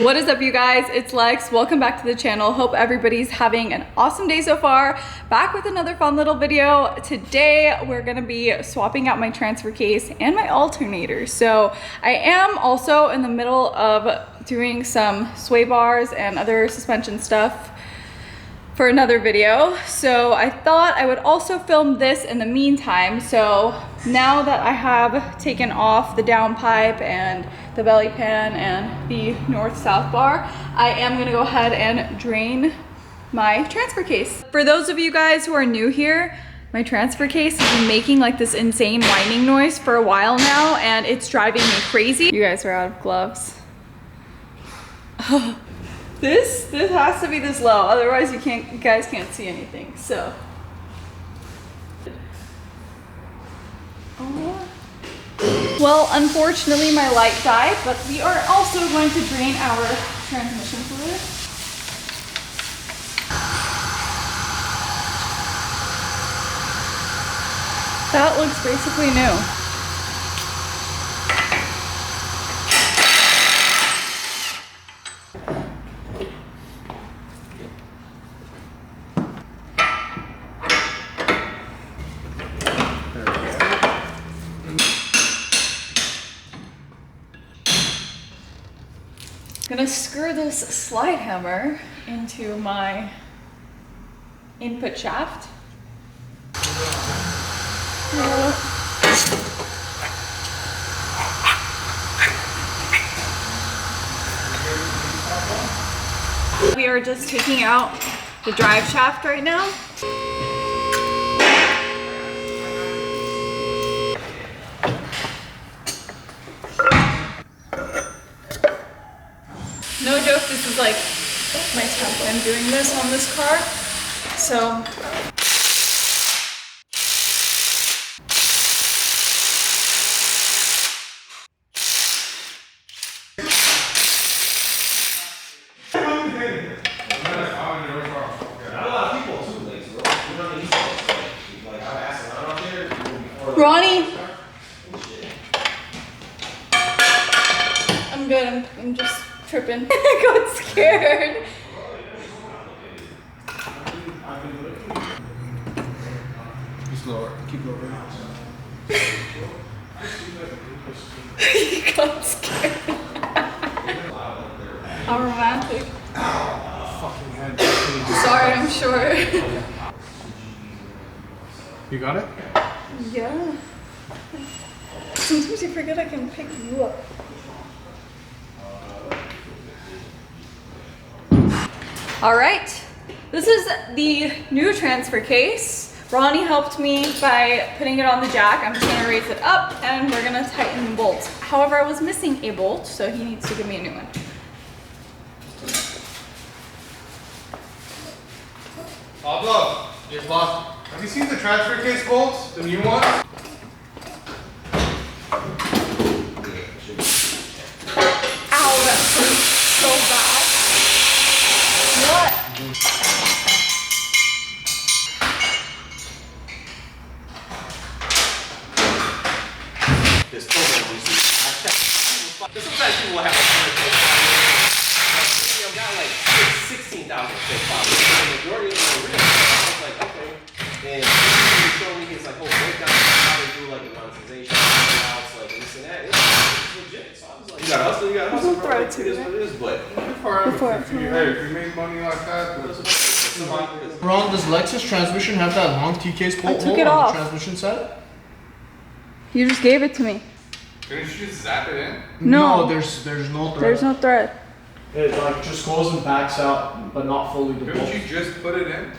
What is up, you guys? It's Lex. Welcome back to the channel. Hope everybody's having an awesome day so far. Back with another fun little video. Today we're gonna be swapping out my transfer case and my alternator. So I am also in the middle of doing some sway bars and other suspension stuff for another video. So I thought I would also film this in the meantime. So now that I have taken off the downpipe and the belly pan and the north-south bar, I am gonna go ahead and drain my transfer case. For those of you guys who are new here, my transfer case has been making like this insane whining noise for a while now, and it's driving me crazy. You guys are out of gloves. This has to be this low, otherwise you guys can't see anything. So, well, unfortunately my light died, but we are also going to drain our transmission fluid. That looks basically new. Gonna screw this slide hammer into my input shaft. We are just taking out the drive shaft right now. No joke, this is like my 10th time doing this on this car. So Ronnie, I'm good. I'm just tripping. I got scared. Just lower. Keep lowering. He got scared. How romantic. Fucking head. Sorry, I'm short. You got it? Yeah. Sometimes you forget I can pick you up. All right, this is the new transfer case. Ronnie helped me by putting it on the jack. I'm just gonna raise it up and we're gonna tighten the bolts. However, I was missing a bolt, so he needs to give me a new one. Pablo, yes, boss. Have you seen the transfer case bolts? The new ones? Ow, that hurts so bad. What? This program is because sometimes people will have a got like 16,000 fake followers. The majority of them are real. I was like, okay. And he showed me his like whole breakdown of how they do like the monetization, it's like this and that. It's legit. So I was like, you got hustle, bro. Like, it is what it is, but If you make money like that, Ron, does Lex's transmission have that long T-case bolt took hole it on off. the transmission set? You just gave it to me. couldn't you just zap it in? No. There's no thread. There's no thread. It like just goes and backs out, but not fully the Couldn't bolt. you just put it in?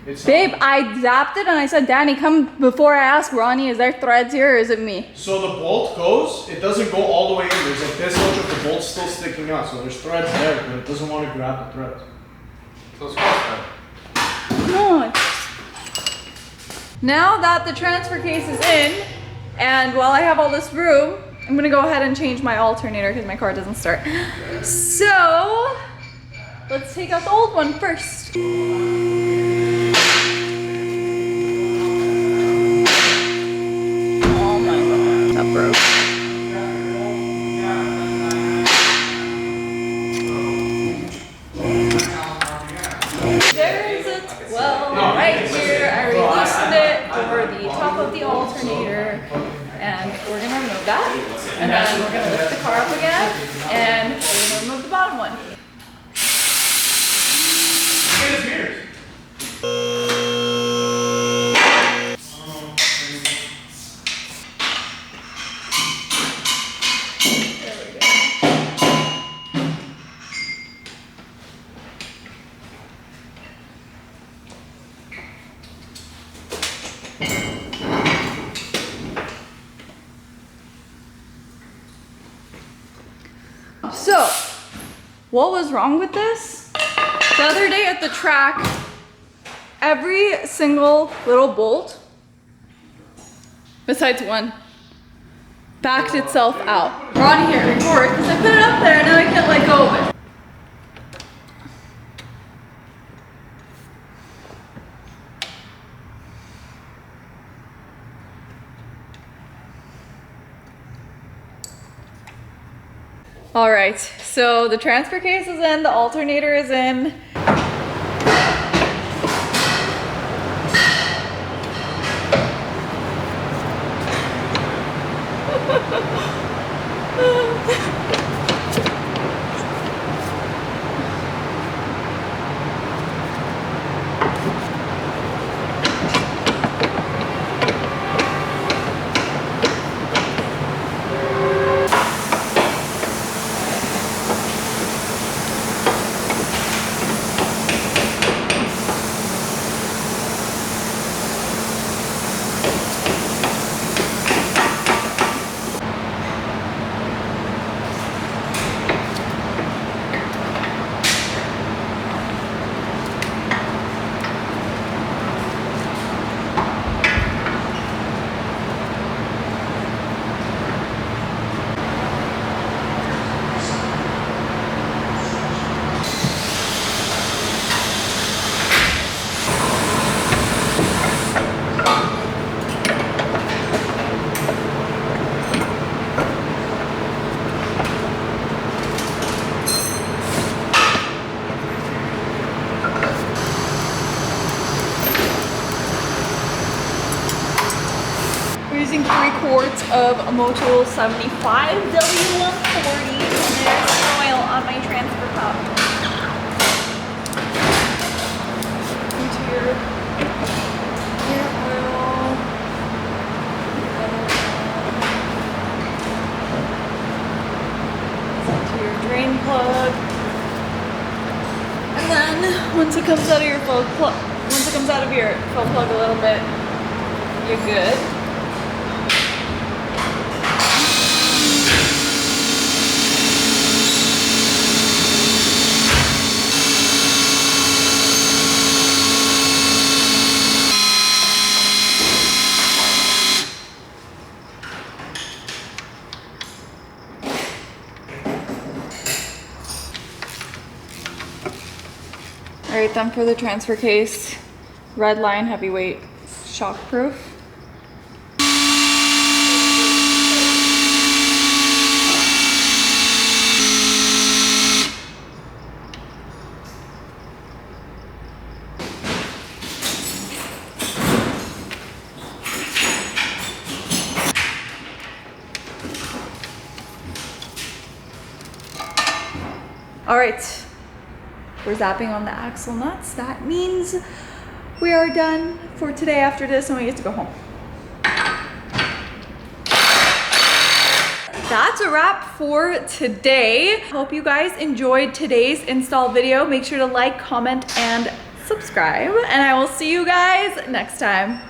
It's Babe, I zapped it and I said, Danny, come before I ask Ronnie, is there threads here or is it me? So the bolt goes, it doesn't go all the way in. There's like this much of the bolt still sticking out. So there's threads there, but it doesn't want to grab the threads. So it's cross No. Now that the transfer case is in, and while I have all this room, I'm gonna go ahead and change my alternator because my car doesn't start. So, let's take out the old one first. broke. And then we're gonna lift the car up again and we're gonna remove the bottom one. Look at his mirrors. So, what was wrong with this? The other day at the track, every single little bolt, besides one, backed itself out. Ronnie hit record because I put it up there and now I can't let go of it. All right, so the transfer case is in, the alternator is in. Using 3/4 of Motul 75 W140 and there's oil on my transfer cup. Into your oil. Into your drain plug. And then once it comes out of your fill plug, a little bit, you're good. All right, then for the transfer case, red line heavyweight shockproof. All right. We're zapping on the axle nuts. That means we are done for today. After this, and we get to go home. That's a wrap for today. Hope you guys enjoyed today's install video. Make sure to like, comment, and subscribe. And I will see you guys next time.